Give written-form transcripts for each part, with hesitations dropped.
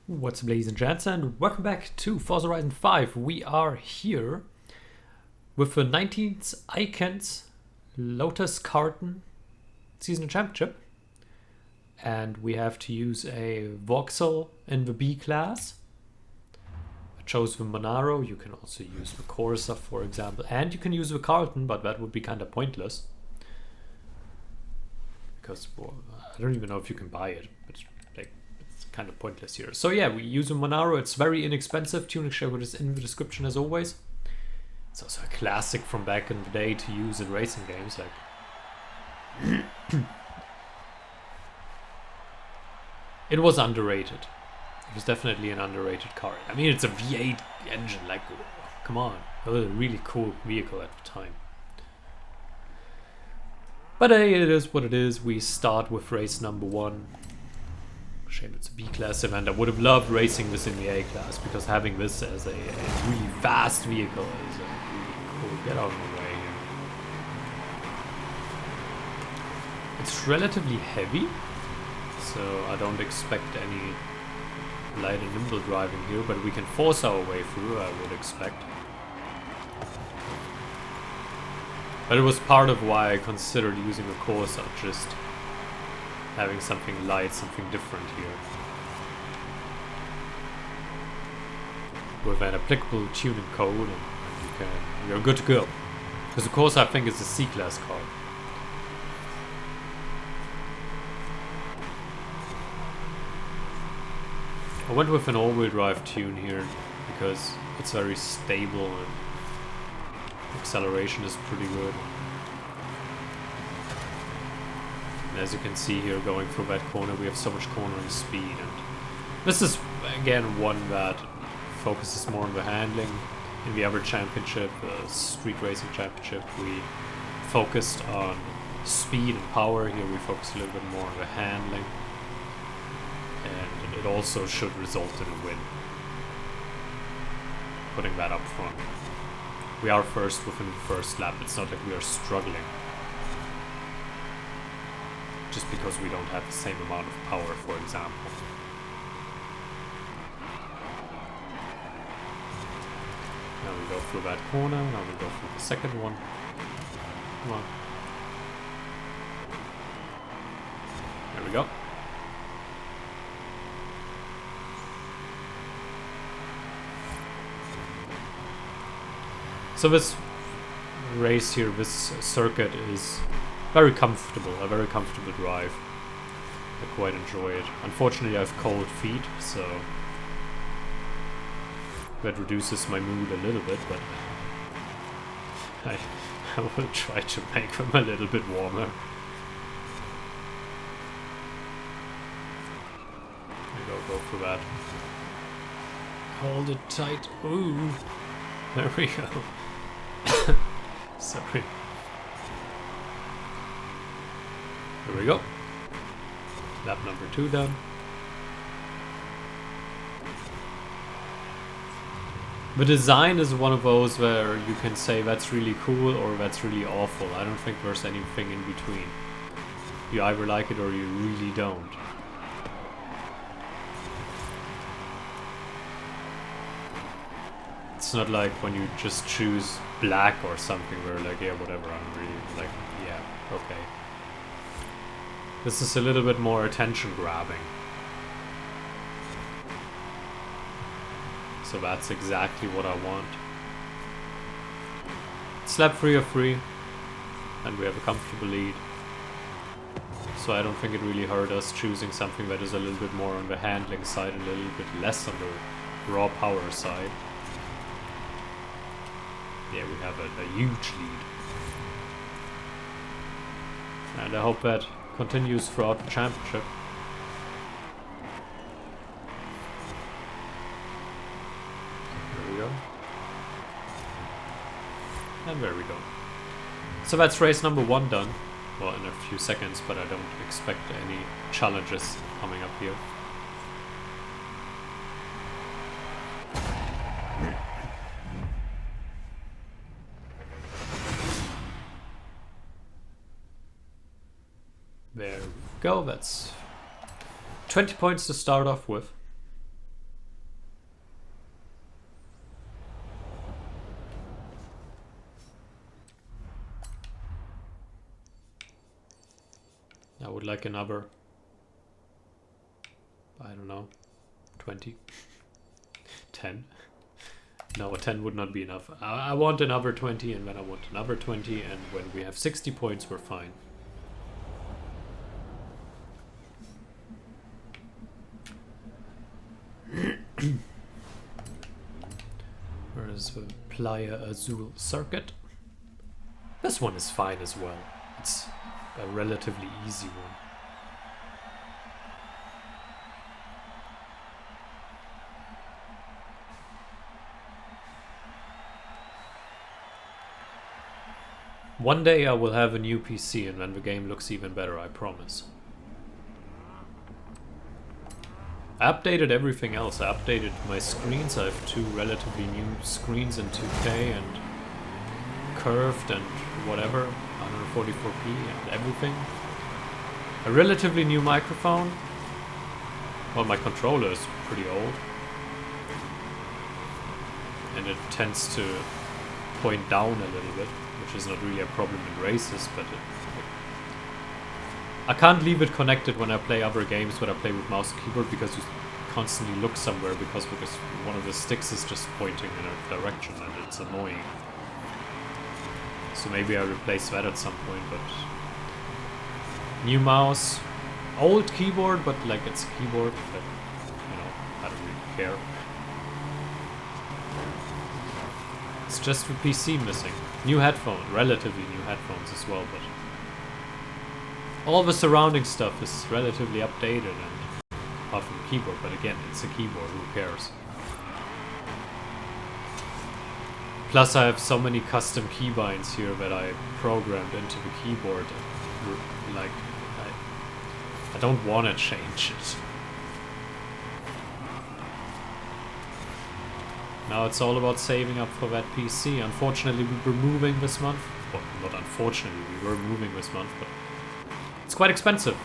What's up, ladies and gents, and welcome back to Forza Horizon 5. We are here with the 19th Icons Lotus Carlton Season Championship. And we have to use a Vauxhall in the B class. I chose the Monaro. You can also use the Forza, for example. And you can use the Carlton, but that would be kind of pointless. Because I don't even know if you can buy it. But it's kind of pointless here. So yeah, we use a Monaro. It's very inexpensive. Tuning schedule is in the description as always. It's also a classic from back in the day to use in racing games. Like it was underrated. It was definitely an underrated car. I mean, it's a V8 engine. Like, come on, it was a really cool vehicle at the time. But hey, it is what it is. We start with race number 1. Shame it's a B-class event. I would have loved racing this in the A-class, because having this as a really fast vehicle is really cool. Get out of the way here. It's relatively heavy, so I don't expect any light and nimble driving here, but we can force our way through, I would expect. But it was part of why I considered using a Corsa, just having something light, something different here. With an applicable tuning code, and you're good to go. Because the Corsa, I think, is a C-class car. I went with an all-wheel drive tune here, because it's very stable and acceleration is pretty good. And as you can see here, going through that corner, we have so much cornering speed, and this is again one that focuses more on the handling. In the other championship, the street racing championship, we focused on speed and power. Here we focus a little bit more on the handling, and it also should result in a win, putting that up front. We are first within the first lap. It's not like we are struggling just because we don't have the same amount of power, for example. Now we go through that corner. Now we go through the second one. Come on. There we go. So this race here, this circuit is very comfortable, a very comfortable drive. I quite enjoy it. Unfortunately, I have cold feet, so that reduces my mood a little bit, but I will try to make them a little bit warmer. Go for that. Hold it tight. Ooh, there we go. Sorry. There we go. Lap number 2 done. The design is one of those where you can say that's really cool or that's really awful. I don't think there's anything in between. You either like it or you really don't. It's not like when you just choose black or something where like, yeah, whatever, I'm really like, yeah, okay. This is a little bit more attention grabbing. So that's exactly what I want. It's lap 3 of 3, and we have a comfortable lead. So I don't think it really hurt us choosing something that is a little bit more on the handling side and a little bit less on the raw power side. Yeah, we have a huge lead. And I hope that continues throughout the championship. There we go. And there we go. So that's race number 1 done. Well, in a few seconds, but I don't expect any challenges coming up here. There we go, that's 20 points to start off with. would like another, I don't know, 20, 10. No, 10 would not be enough. I want another 20, and then I want another 20, and when we have 60 points, we're fine. Where is the Playa Azul circuit? This one is fine as well. It's a relatively easy one. One day I will have a new PC and then the game looks even better, I promise. I updated everything else. I updated my screens. I have 2 relatively new screens in 2K and curved and whatever, 144p and everything. A relatively new microphone. Well, my controller is pretty old. And it tends to point down a little bit, which is not really a problem in races, but I can't leave it connected when I play other games when I play with mouse and keyboard, because you constantly look somewhere because one of the sticks is just pointing in a direction and it's annoying. So maybe I replace that at some point, but new mouse, old keyboard, but like it's a keyboard, but you know, I don't really care. It's just the PC missing. New headphones, relatively new headphones as well, but all the surrounding stuff is relatively updated, and apart from the keyboard, but again, it's a keyboard, who cares? Plus I have so many custom keybinds here that I programmed into the keyboard, like, I don't want to change it. Now it's all about saving up for that PC. Unfortunately, we were moving this month. Well, not unfortunately, we were moving this month, but it's quite expensive.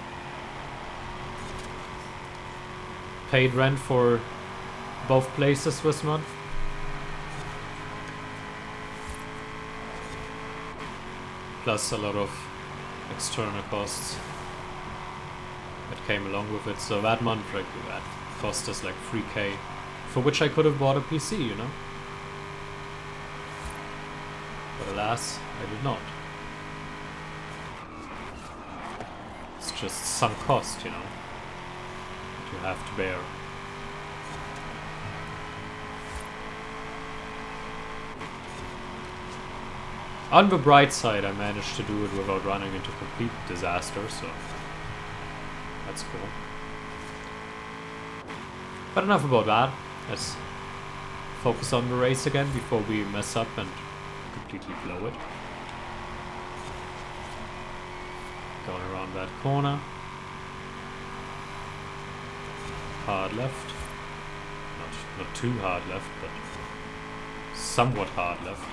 Paid rent for both places this month. Plus a lot of external costs that came along with it. So that month, like, that cost us like 3K, for which I could have bought a PC, you know? But alas, I did not. It's just some cost, you know, that you have to bear. On the bright side, I managed to do it without running into complete disaster, so that's cool. But enough about that. Let's focus on the race again before we mess up and completely blow it. Going around that corner. Hard left. Not too hard left, but somewhat hard left.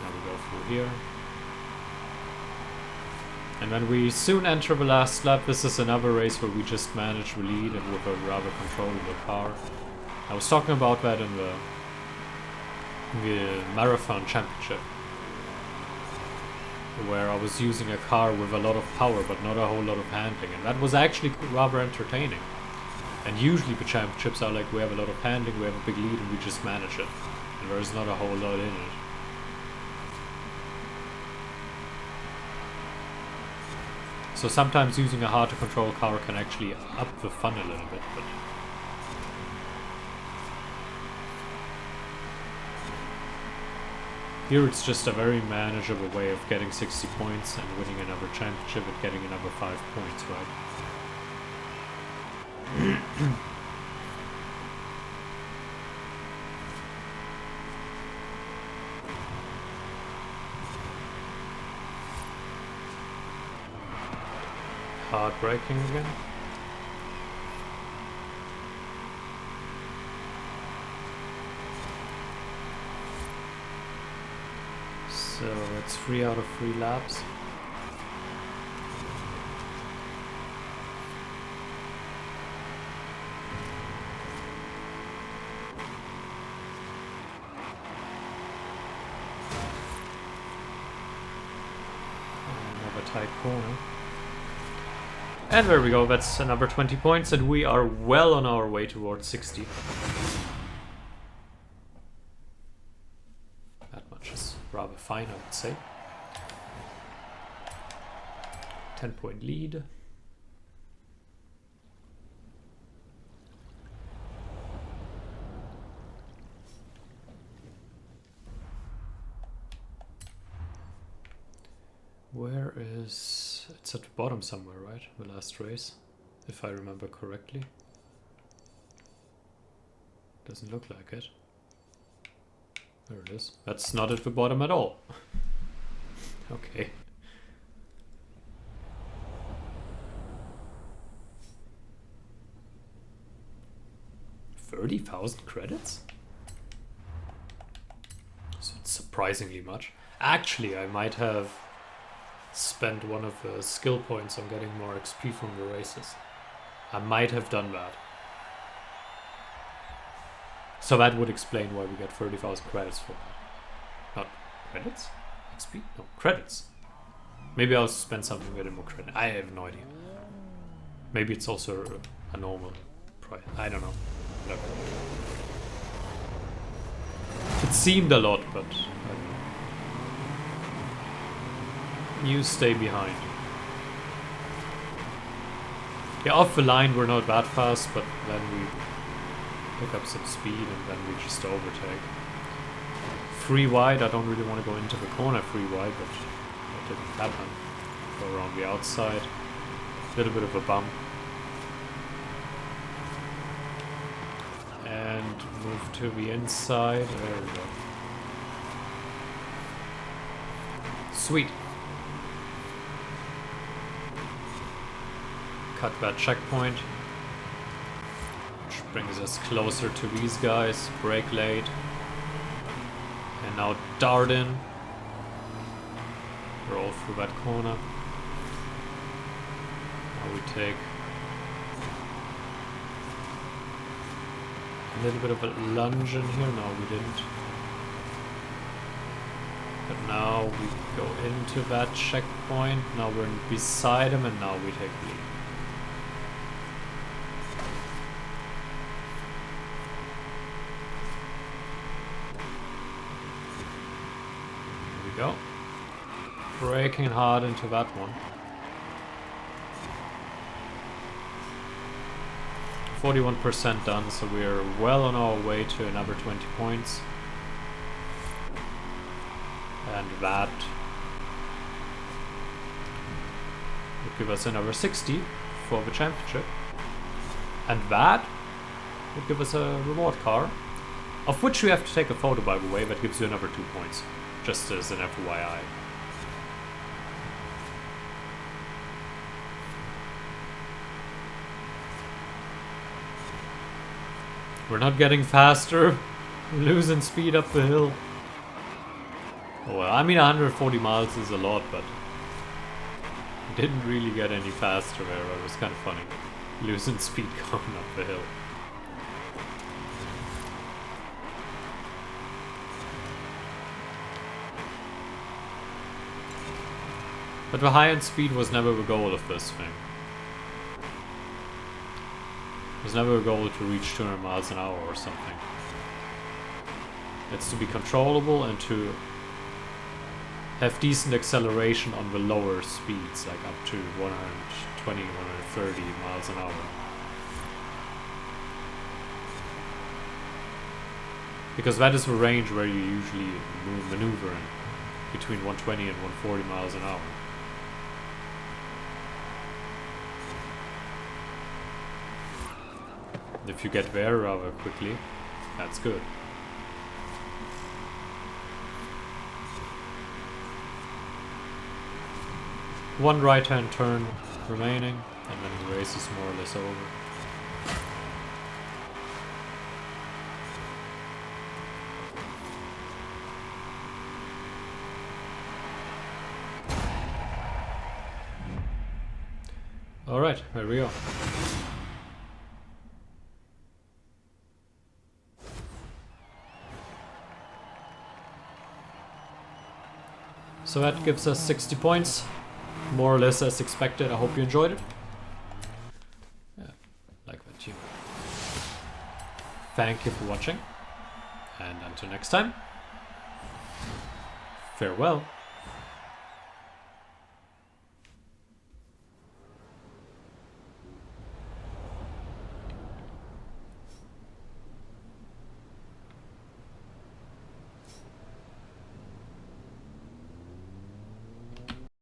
Now we go through here. And then we soon enter the last lap. This is another race where we just manage the lead and with a rather controllable car. I was talking about that in the Marathon Championship, where I was using a car with a lot of power but not a whole lot of handling, and that was actually rather entertaining. And usually the championships are like, we have a lot of handling, we have a big lead, and we just manage it, and there's not a whole lot in it. So sometimes using a hard to control car can actually up the fun a little bit, but here it's just a very manageable way of getting 60 points and winning another championship and getting another 5 points, right? Hard braking again. So it's 3 out of 3 laps. tight corner. And there we go, that's another 20 points, and we are well on our way towards 60. That much is rather fine, I would say. 10-point lead. Where is... It's at the bottom somewhere, right? The last race, if I remember correctly. Doesn't look like it. There it is. That's not at the bottom at all. Okay. $30,000 credits? So it's surprisingly much. Actually, I might have spent one of the skill points on getting more XP from the races. I might have done that. So that would explain why we get 30,000 credits for that. Not credits? XP? No, credits. Maybe I'll spend something getting more credit. I have no idea. Maybe it's also a normal price. I don't know. Whatever. It seemed a lot, but I don't know. You stay behind. Yeah, off the line we're not that fast, but then we pick up some speed and then we just overtake. Free wide, I don't really want to go into the corner free wide, but that didn't happen. Go around the outside. A little bit of a bump. And move to the inside. There we go. Sweet. Cut that checkpoint. Which brings us closer to these guys. Brake late. And now dart in. Roll through that corner. Now we take a little bit of a lunge in here. No, we didn't. But now we go into that checkpoint. Now we're beside him and now we take lead. Here we go. Braking hard into that one. 41% done, so we're well on our way to another 20 points. And that would give us another 60 for the championship. And that would give us a reward car, of which we have to take a photo, by the way. That gives you another 2 points, just as an FYI. We're not getting faster. We're losing speed up the hill. Oh, well, I mean 140 miles is a lot, but we didn't really get any faster there. It was kind of funny. Losing speed going up the hill. But the high-end speed was never the goal of this thing. It was never a goal to reach 200 miles an hour or something. It's to be controllable and to have decent acceleration on the lower speeds, like up to 120, 130 miles an hour. Because that is the range where you usually maneuver in, between 120 and 140 miles an hour. If you get there rather quickly, that's good. One right-hand turn remaining, and then the race is more or less over. Alright, there we go. So that gives us 60 points. more or less as expected. I hope you enjoyed it. Yeah, like that too. Thank you for watching, and until next time, farewell.